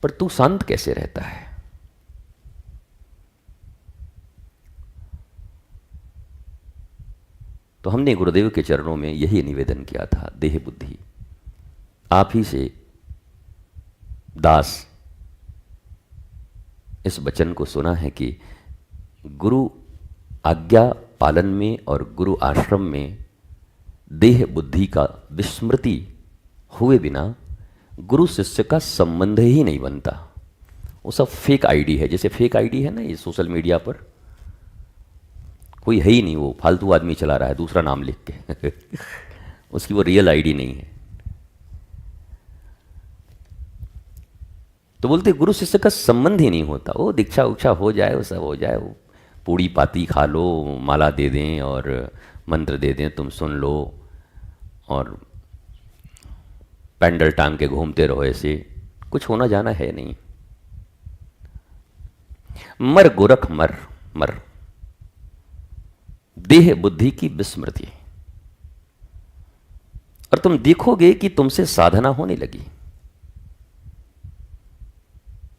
पर तू शांत कैसे रहता है? तो हमने गुरुदेव के चरणों में यही निवेदन किया था, देह बुद्धि आप ही से दास इस वचन को सुना है कि गुरु आज्ञा पालन में और गुरु आश्रम में देह बुद्धि का विस्मृति हुए बिना गुरु शिष्य का संबंध ही नहीं बनता। वो सब फेक आईडी है, जैसे फेक आईडी है ना ये सोशल मीडिया पर, कोई है ही नहीं, वो फालतू आदमी चला रहा है दूसरा नाम लिख के उसकी वो रियल आईडी नहीं है। तो बोलते गुरु शिष्य का संबंध ही नहीं होता। वो दीक्षा उक्षा हो जाए, वो सब हो जाए, वो पूड़ी पाती खा लो, माला दे दें और मंत्र दे दें, तुम सुन लो और पैंडल टांग के घूमते रहो, ऐसे कुछ होना जाना है नहीं। मर गोरख मर मर, देह बुद्धि की विस्मृति। और तुम देखोगे कि तुमसे साधना होने लगी।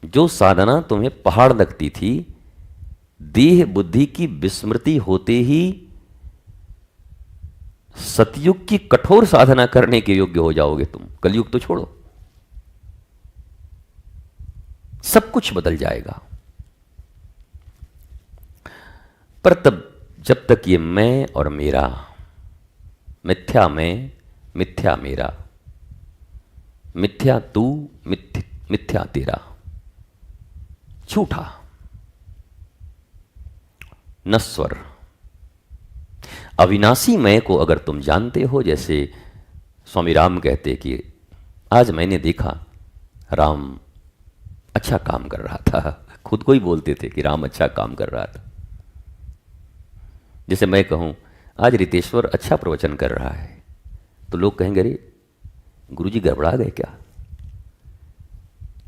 जो साधना तुम्हें पहाड़ लगती थी, देह बुद्धि की विस्मृति होते ही सतयुग की कठोर साधना करने के योग्य हो जाओगे तुम। कलयुग तो छोड़ो, सब कुछ बदल जाएगा। पर तब जब तक ये मैं और मेरा, मिथ्या मैं मिथ्या मेरा, मिथ्या तू मिथ्या तेरा, झूठा नश्वर अविनाशी मैं को अगर तुम जानते हो, जैसे स्वामी राम कहते कि आज मैंने देखा राम अच्छा काम कर रहा था, खुद को ही बोलते थे कि राम अच्छा काम कर रहा था। जैसे मैं कहूं आज रितेश्वर अच्छा प्रवचन कर रहा है, तो लोग कहेंगे अरे गुरुजी गड़बड़ा गए क्या,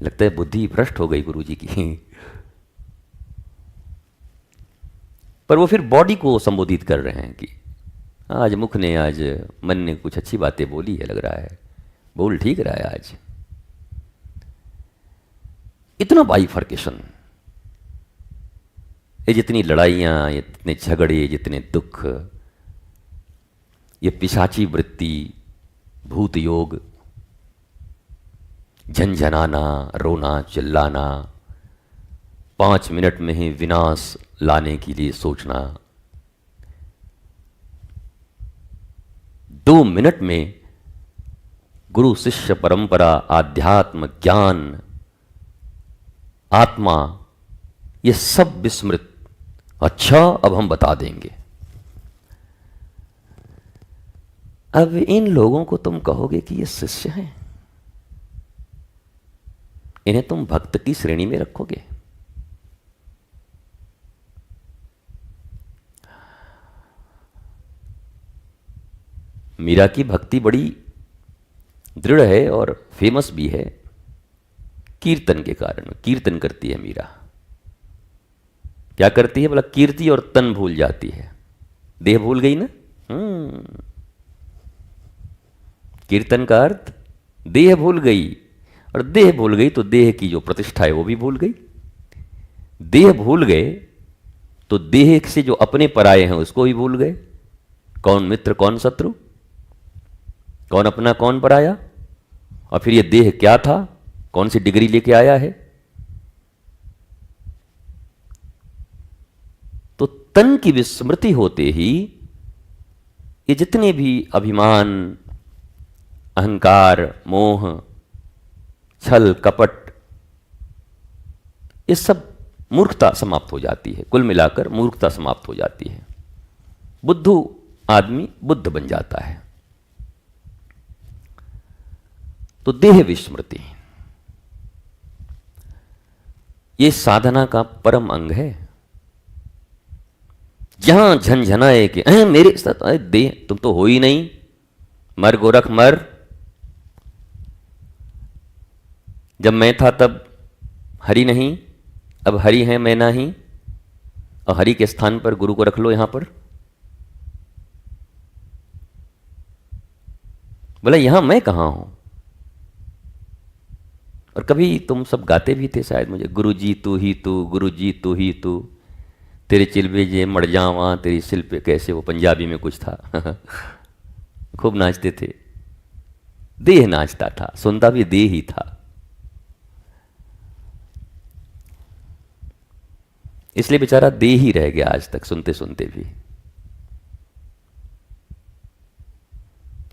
लगता है बुद्धि भ्रष्ट हो गई गुरुजी की। पर वो फिर बॉडी को संबोधित कर रहे हैं कि आज मुख ने, आज मन ने कुछ अच्छी बातें बोली है, लग रहा है बोल ठीक रहा है आज। इतना बाइफर्केशन, ये जितनी लड़ाइयां, ये जितने झगड़े, जितने दुख, ये पिशाची वृत्ति, भूत योग, झंझनाना, रोना, चिल्लाना, 5 मिनट में ही विनाश लाने के लिए सोचना, 2 मिनट में गुरु शिष्य परंपरा, आध्यात्म, ज्ञान, आत्मा, ये सब विस्मृत। अच्छा अब हम बता देंगे। अब इन लोगों को तुम कहोगे कि ये शिष्य हैं, इन्हें तुम भक्त की श्रेणी में रखोगे? मीरा की भक्ति बड़ी दृढ़ है और फेमस भी है कीर्तन के कारण। कीर्तन करती है मीरा। क्या करती है बोला? कीर्ति और तन भूल जाती है। देह भूल गई ना। कीर्तन का अर्थ देह भूल गई, और देह भूल गई तो देह की जो प्रतिष्ठा है वो भी भूल गई। देह भूल गए तो देह से जो अपने पराये हैं उसको भी भूल गए। कौन मित्र कौन शत्रु, कौन अपना कौन पराया, और फिर ये देह क्या था, कौन सी डिग्री लेके आया है। तो तन की विस्मृति होते ही ये जितने भी अभिमान, अहंकार, मोह, छल कपट, ये सब मूर्खता समाप्त हो जाती है। कुल मिलाकर मूर्खता समाप्त हो जाती है। बुद्धू आदमी बुद्ध बन जाता है। तो देह विस्मृति ये साधना का परम अंग है। जहां झंझनाए कि मेरे साथ देह, तुम तो हो ही नहीं, मर गोरख मर। जब मैं था तब हरि नहीं, अब हरि है मैं नहीं, और हरि के स्थान पर गुरु को रख लो यहां पर। बोला यहां मैं कहां हूं? और कभी तुम सब गाते भी थे शायद मुझे, गुरु जी तू ही तू, गुरु जी तू ही तू, तेरे चिलबे जे मर जावा तेरी सिल पे, कैसे वो पंजाबी में कुछ था। खूब नाचते थे, देह नाचता था, सुनता भी देह ही था। इसलिए बेचारा देह ही रह गया आज तक, सुनते सुनते भी।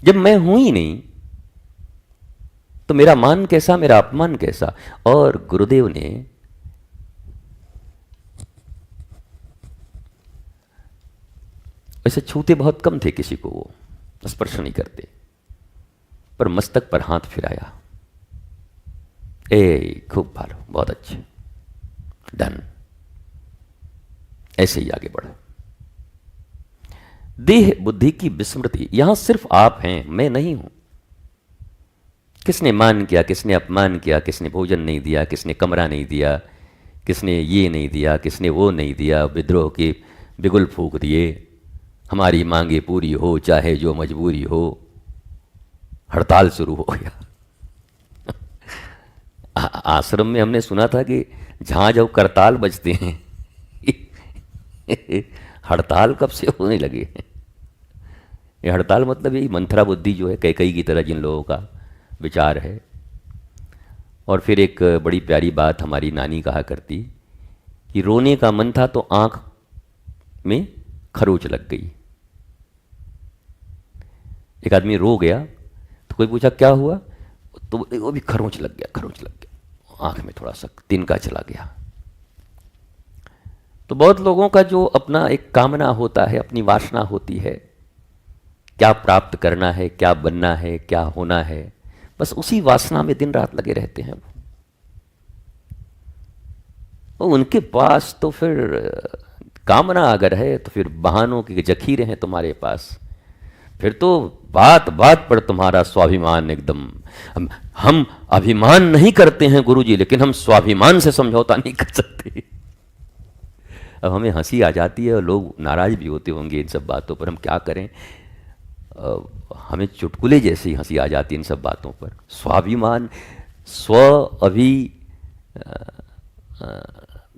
जब मैं हूं ही नहीं तो मेरा मान कैसा, मेरा अपमान कैसा। और गुरुदेव ने वैसे छूते बहुत कम थे किसी को, वो स्पर्श नहीं करते, पर मस्तक पर हाथ फिराया, ए खूब भालो, बहुत अच्छे, डन, ऐसे ही आगे बढ़ो। देह बुद्धि की विस्मृति, यहां सिर्फ आप हैं, मैं नहीं हूं। किसने मान किया, किसने अपमान किया, किसने भोजन नहीं दिया, किसने कमरा नहीं दिया, किसने ये नहीं दिया, किसने वो नहीं दिया, विद्रोह के बिगुल फूंक दिए, हमारी मांगे पूरी हो चाहे जो मजबूरी हो, हड़ताल शुरू हो गया। आश्रम में हमने सुना था कि जहां जब करताल बजते हैं हड़ताल कब से होने लगे हैं। ये हड़ताल मतलब यही मंथरा बुद्धि जो है, कैकई की तरह जिन लोगों का विचार है। और फिर एक बड़ी प्यारी बात हमारी नानी कहा करती कि रोने का मन था तो आंख में खरोच लग गई। एक आदमी रो गया तो कोई पूछा क्या हुआ, तो वो भी खरोच लग गया, खरोच लग गया, आंख में थोड़ा सा तिनका चला गया। तो बहुत लोगों का जो अपना एक कामना होता है, अपनी वासना होती है, क्या प्राप्त करना है, क्या बनना है, क्या होना है, बस उसी वासना में दिन रात लगे रहते हैं। वो उनके पास तो फिर कामना अगर है तो फिर बहानों के जखीरे हैं तुम्हारे पास, फिर तो बात बात पर तुम्हारा स्वाभिमान एकदम। हम अभिमान नहीं करते हैं गुरुजी, लेकिन हम स्वाभिमान से समझौता नहीं कर सकते। अब हमें हंसी आ जाती है और लोग नाराज भी होते होंगे इन सब बातों पर, हम क्या करें। हमें चुटकुले जैसी हंसी आ जाती है इन सब बातों पर। स्वाभिमान, स्व अभी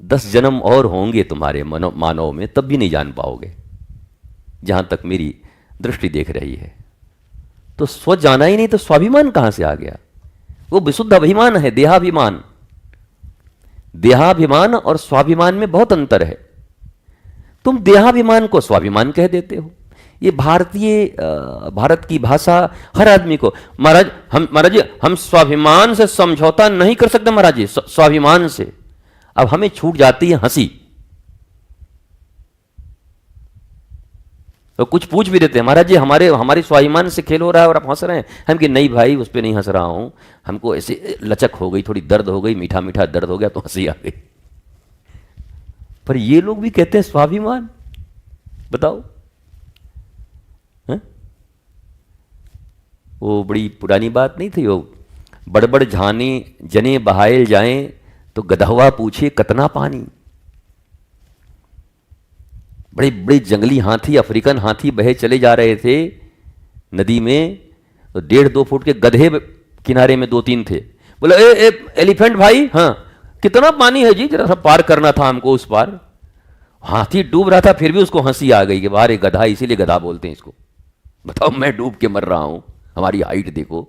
10 जन्म और होंगे तुम्हारे मानव में, तब भी नहीं जान पाओगे, जहां तक मेरी दृष्टि देख रही है। तो स्व जाना ही नहीं तो स्वाभिमान कहां से आ गया। वो विशुद्ध अभिमान है, देहाभिमान। देहाभिमान और स्वाभिमान में बहुत अंतर है। तुम देहाभिमान को स्वाभिमान कह देते हो। ये भारत की भाषा हर आदमी को, महाराज जी हम स्वाभिमान से समझौता नहीं कर सकते महाराज जी, स्वाभिमान से। अब हमें छूट जाती है हंसी, तो कुछ पूछ भी देते हैं, महाराज जी हमारे स्वाभिमान से खेल हो रहा है और आप हंस रहे हैं। हम कि नहीं भाई, उस पर नहीं हंस रहा हूं, हमको ऐसे लचक हो गई, थोड़ी दर्द हो गई, मीठा मीठा दर्द हो गया तो हंसी आ गई। पर ये लोग भी कहते हैं स्वाभिमान। बताओ, वो बड़ी पुरानी बात नहीं थी, वो बड़बड़ झाने जने बहायल जाएं तो गधवा पूछे कतना पानी। बड़े बड़े जंगली हाथी, अफ्रीकन हाथी बहे चले जा रहे थे नदी में, तो 1.5-2 फुट के गधे किनारे में 2-3 थे। बोले ए एलिफेंट भाई, हाँ कितना पानी है जी, जरा सा पार करना था हमको उस पार। हाथी डूब रहा था, फिर भी उसको हंसी आ गई कि बाहर एक गधा, इसीलिए गधा बोलते हैं इसको। बताओ, मैं डूब के मर रहा हूं, हमारी हाइट देखो,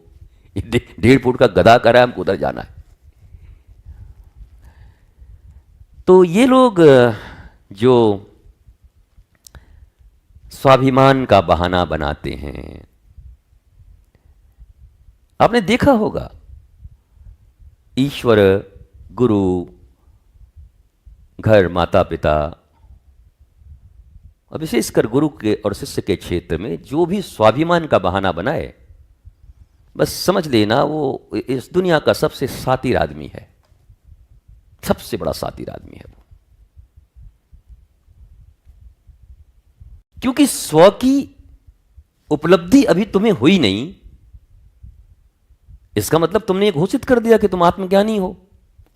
1.5 फुट का गधा कर रहा है, हमको उधर जाना है। तो ये लोग जो स्वाभिमान का बहाना बनाते हैं, आपने देखा होगा ईश्वर, गुरु, घर, माता पिता, और विशेषकर गुरु के और शिष्य के क्षेत्र में जो भी स्वाभिमान का बहाना बनाए, बस समझ लेना वो इस दुनिया का सबसे सातिर आदमी है, सबसे बड़ा सातिर आदमी है वो। क्योंकि स्व की उपलब्धि अभी तुम्हें हुई नहीं, इसका मतलब तुमने घोषित कर दिया कि तुम आत्मज्ञानी हो,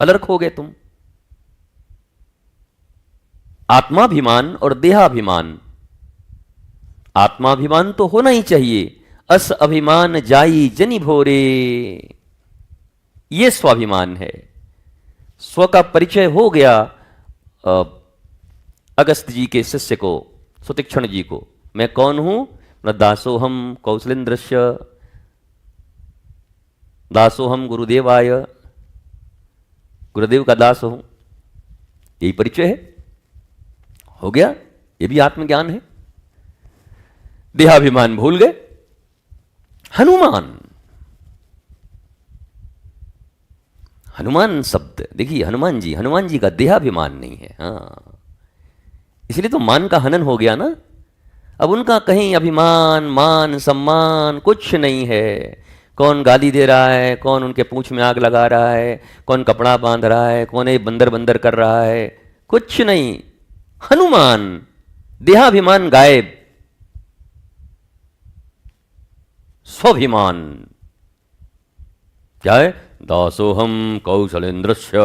अलर्क हो गए तुम। आत्माभिमान और देहाभिमान, आत्माभिमान तो होना ही चाहिए, अस अभिमान जाई जनि भोरे। ये स्वाभिमान है। स्व का परिचय हो गया अगस्त जी के शिष्य को, सुतीक्षण जी को, मैं कौन हूं न दासोहम कौशलेन्द्रस्य दासोहम गुरुदेवाय, गुरुदेव का दास हूं, यही परिचय है, हो गया। ये भी आत्मज्ञान है। देहाभिमान भूल गए। हनुमान, हनुमान शब्द देखिए, हनुमान जी का देहाभिमान नहीं है। हाँ, इसलिए तो मान का हनन हो गया ना। अब उनका कहीं अभिमान मान सम्मान कुछ नहीं है। कौन गाली दे रहा है, कौन उनके पूंछ में आग लगा रहा है, कौन कपड़ा बांध रहा है, कौन ये बंदर बंदर कर रहा है, कुछ नहीं। हनुमान, देहाभिमान गायब, स्वाभिमान क्या है? दासोहम कौशलेन्द्रस्य।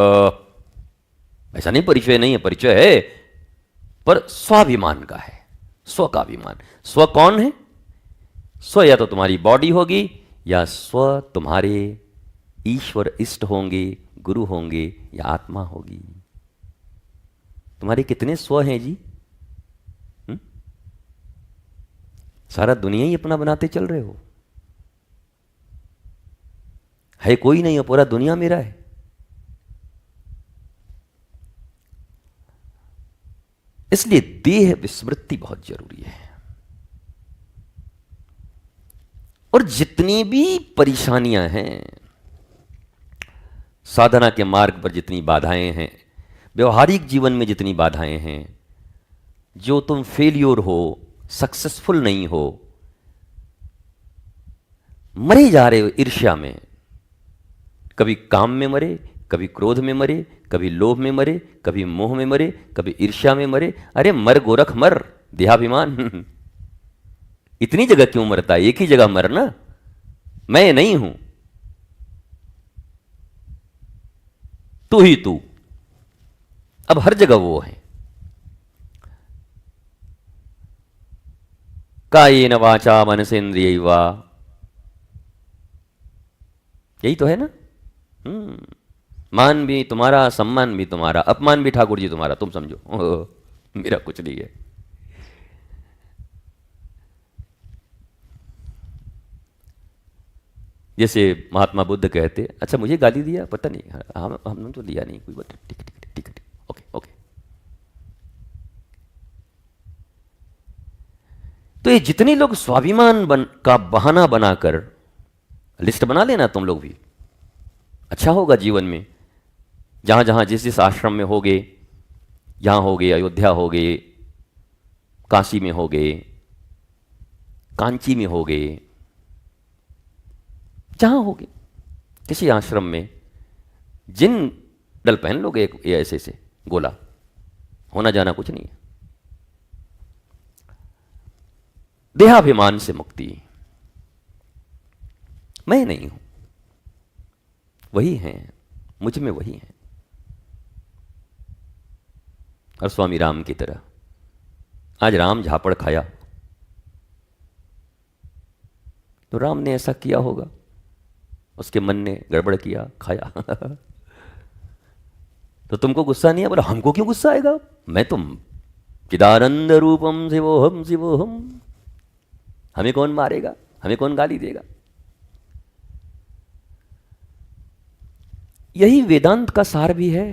ऐसा नहीं परिचय नहीं है, परिचय है, पर स्वाभिमान का है, स्व का अभिमान। स्व कौन है? स्व या तो तुम्हारी बॉडी होगी, या स्व तुम्हारे ईश्वर इष्ट होंगे, गुरु होंगे, या आत्मा होगी। तुम्हारे कितने स्व हैं जी? सारा दुनिया ही अपना बनाते चल रहे हो। है कोई नहीं है, पूरा दुनिया मेरा है। इसलिए देह विस्मृति बहुत जरूरी है। और जितनी भी परेशानियां हैं, साधना के मार्ग पर जितनी बाधाएं हैं, व्यवहारिक जीवन में जितनी बाधाएं हैं, जो तुम फेलियर हो, सक्सेसफुल नहीं हो, मरे जा रहे हो ईर्ष्या में, कभी काम में मरे, कभी क्रोध में मरे, कभी लोभ में मरे, कभी मोह में मरे, कभी ईर्ष्या में मरे। अरे मर गोरख मर, देहाभिमान इतनी जगह क्यों मरता है? एक ही जगह मर ना। मैं नहीं हूं, तू ही तू। अब हर जगह वो है। कायेन वाचा मनसेन्द्रियैर्वा, यही तो है ना। मान भी तुम्हारा, सम्मान भी तुम्हारा, अपमान भी ठाकुर जी तुम्हारा, तुम समझो मेरा कुछ नहीं है। जैसे महात्मा बुद्ध कहते, अच्छा मुझे गाली दिया, पता नहीं, हमने तो लिया नहीं कोई, बात ठीक ठीक ठीक ठीक, ओके ओके। तो ये जितने लोग स्वाभिमान का बहाना बनाकर, लिस्ट बना लेना तुम लोग भी, अच्छा होगा जीवन में। जहां जहां जिस जिस आश्रम में होगे, यहां होगे, अयोध्या होगे, काशी में होगे, कांची में होगे, जहां होगे, किसी आश्रम में, जिन डल पहन लोगे एक ऐसे से गोला, होना जाना कुछ नहीं है। देहाभिमान से मुक्ति, मैं नहीं हूं, वही हैं, मुझ में वही हैं। और स्वामी राम की तरह, आज राम झापड़ खाया तो राम ने ऐसा किया होगा, उसके मन ने गड़बड़ किया, खाया तो तुमको गुस्सा नहीं है? बोला हमको क्यों गुस्सा आएगा, मैं तुम चिदानंद रूपम शिवोहम शिवोहम, हमें कौन मारेगा, हमें कौन गाली देगा। यही वेदांत का सार भी है।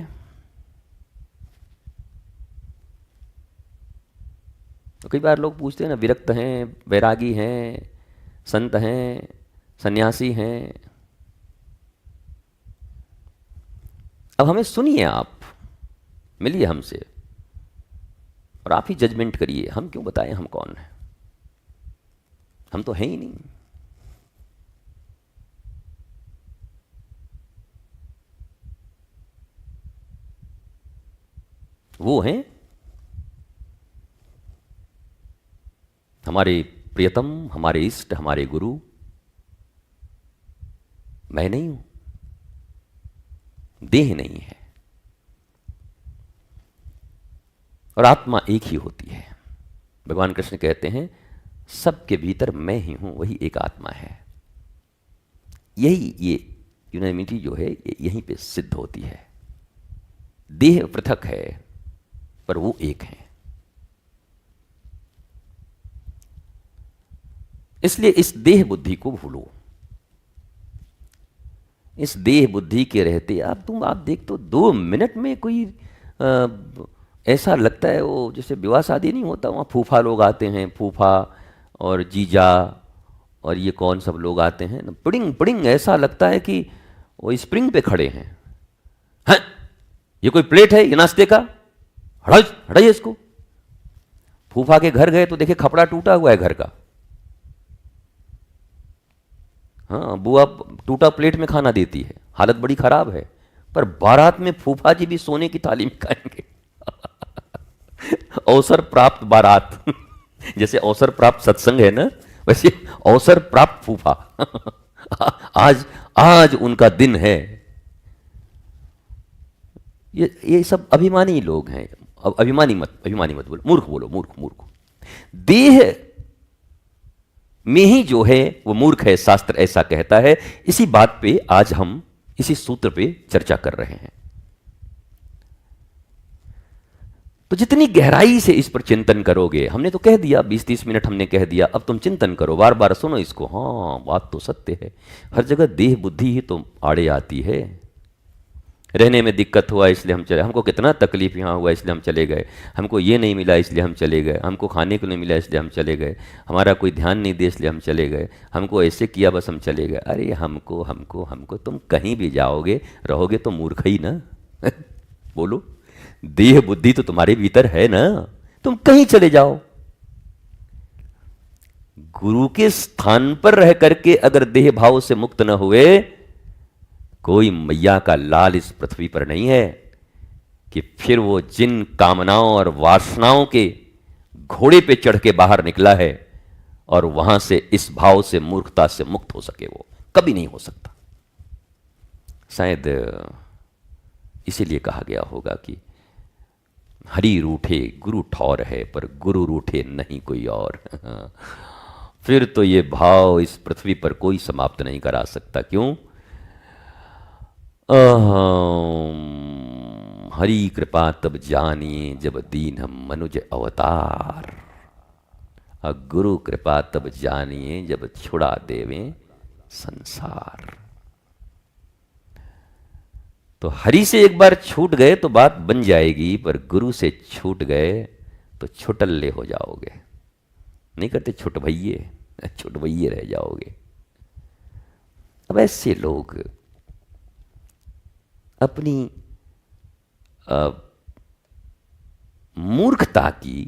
तो कई बार लोग पूछते हैं ना, विरक्त हैं, वैरागी हैं, संत हैं, सन्यासी हैं। अब हमें सुनिए, आप मिलिए हमसे और आप ही जजमेंट करिए, हम क्यों बताएं हम कौन हैं, हम तो हैं ही नहीं। वो हैं हमारे प्रियतम, हमारे इष्ट, हमारे गुरु। मैं नहीं हूं, देह नहीं है, और आत्मा एक ही होती है। भगवान कृष्ण कहते हैं, सबके भीतर मैं ही हूं, वही एक आत्मा है। यही ये यूनानिमिटी जो है ये यहीं पे सिद्ध होती है। देह पृथक है पर वो एक है। इसलिए इस देह बुद्धि को भूलो। इस देह बुद्धि के रहते आप देख तो 2 मिनट में कोई ऐसा लगता है वो जैसे विवाह शादी नहीं होता, वहाँ फूफा लोग आते हैं, फूफा और जीजा और ये कौन सब लोग आते हैं ना, पिड़िंग पिड़िंग ऐसा लगता है कि वो स्प्रिंग पे खड़े हैं। हैं ये कोई प्लेट है ये नाश्ते का, हटाइए इसको। फूफा के घर गए तो देखे खपड़ा टूटा हुआ है घर का। हाँ, बुआ टूटा प्लेट में खाना देती है, हालत बड़ी खराब है, पर बारात में फूफा जी भी सोने की थाली में खाएंगे। अवसर प्राप्त बारात। जैसे अवसर प्राप्त सत्संग है ना, वैसे अवसर प्राप्त फूफा। आज उनका दिन है। ये सब अभिमानी लोग हैं। अभिमानी मत बोलो, मूर्ख बोलो, मूर्ख। देह में ही जो है वो मूर्ख है, शास्त्र ऐसा कहता है। इसी बात पे आज हम इसी सूत्र पे चर्चा कर रहे हैं। तो जितनी गहराई से इस पर चिंतन करोगे, हमने तो कह दिया 20-30 मिनट हमने कह दिया, अब तुम चिंतन करो, बार बार सुनो इसको। हाँ, बात तो सत्य है। हर जगह देह बुद्धि ही तो आड़े आती है। रहने में दिक्कत हुआ इसलिए हम चले, हमको कितना तकलीफ यहाँ हुआ इसलिए हम चले गए, हमको ये नहीं मिला इसलिए हम चले गए, हमको खाने को नहीं मिला इसलिए हम चले गए, हमारा कोई ध्यान नहीं दे इसलिए हम चले गए, हमको ऐसे किया बस हम चले गए। अरे हमको तुम कहीं भी जाओगे रहोगे तो मूर्ख ही ना। बोलो, देह बुद्धि तो तुम्हारे भीतर है ना, तुम कहीं चले जाओ। गुरु के स्थान पर रह करके अगर देह भाव से मुक्त न हुए, कोई मैया का लाल इस पृथ्वी पर नहीं है कि फिर वो जिन कामनाओं और वासनाओं के घोड़े पे चढ़ के बाहर निकला है और वहां से इस भाव से मूर्खता से मुक्त हो सके, वो कभी नहीं हो सकता। शायद इसीलिए कहा गया होगा कि हरि रूठे गुरु ठौर है, पर गुरु रूठे नहीं कोई और। फिर तो ये भाव इस पृथ्वी पर कोई समाप्त नहीं करा सकता। क्यों? हरि कृपा तब जानिए जब दीन हम मनुज अवतार, गुरु कृपा तब जानिए जब छुड़ा देवे संसार। तो हरि से एक बार छूट गए तो बात बन जाएगी, पर गुरु से छूट गए तो छुटल्ले हो जाओगे। नहीं करते छुटभइये रह जाओगे। अब ऐसे लोग अपनी मूर्खता की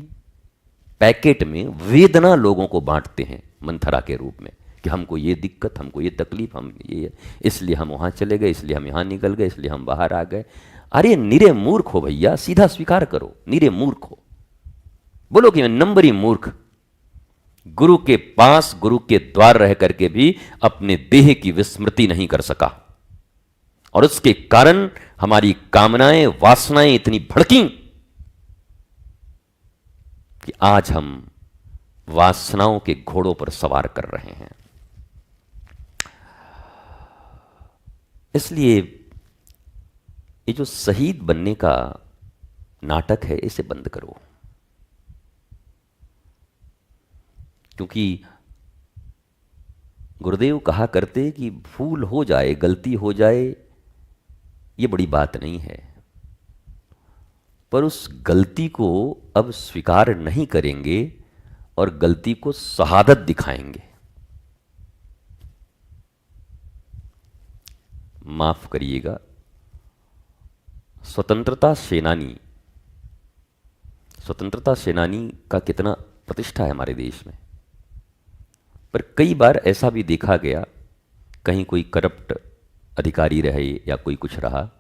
पैकेट में वेदना लोगों को बांटते हैं मंथरा के रूप में कि हमको ये दिक्कत, हमको ये तकलीफ, हम ये इसलिए हम वहां चले गए, इसलिए हम यहां निकल गए, इसलिए हम बाहर आ गए। अरे निरे मूर्ख हो भैया, सीधा स्वीकार करो, निरे मूर्ख हो। बोलो कि मैं नंबरी मूर्ख, गुरु के पास, गुरु के द्वार रह करके भी अपने देह की विस्मृति नहीं कर सका, और उसके कारण हमारी कामनाएं, वासनाएं इतनी भड़की कि आज हम वासनाओं के घोड़ों पर सवार कर रहे हैं। इसलिए ये जो शहीद बनने का नाटक है, इसे बंद करो। क्योंकि गुरुदेव कहा करते कि भूल हो जाए, गलती हो जाए, ये बड़ी बात नहीं है, पर उस गलती को अब स्वीकार नहीं करेंगे और गलती को शहादत दिखाएंगे। माफ करिएगा, स्वतंत्रता सेनानी का कितना प्रतिष्ठा है हमारे देश में, पर कई बार ऐसा भी देखा गया, कहीं कोई करप्ट अधिकारी रहे या कोई कुछ रहा,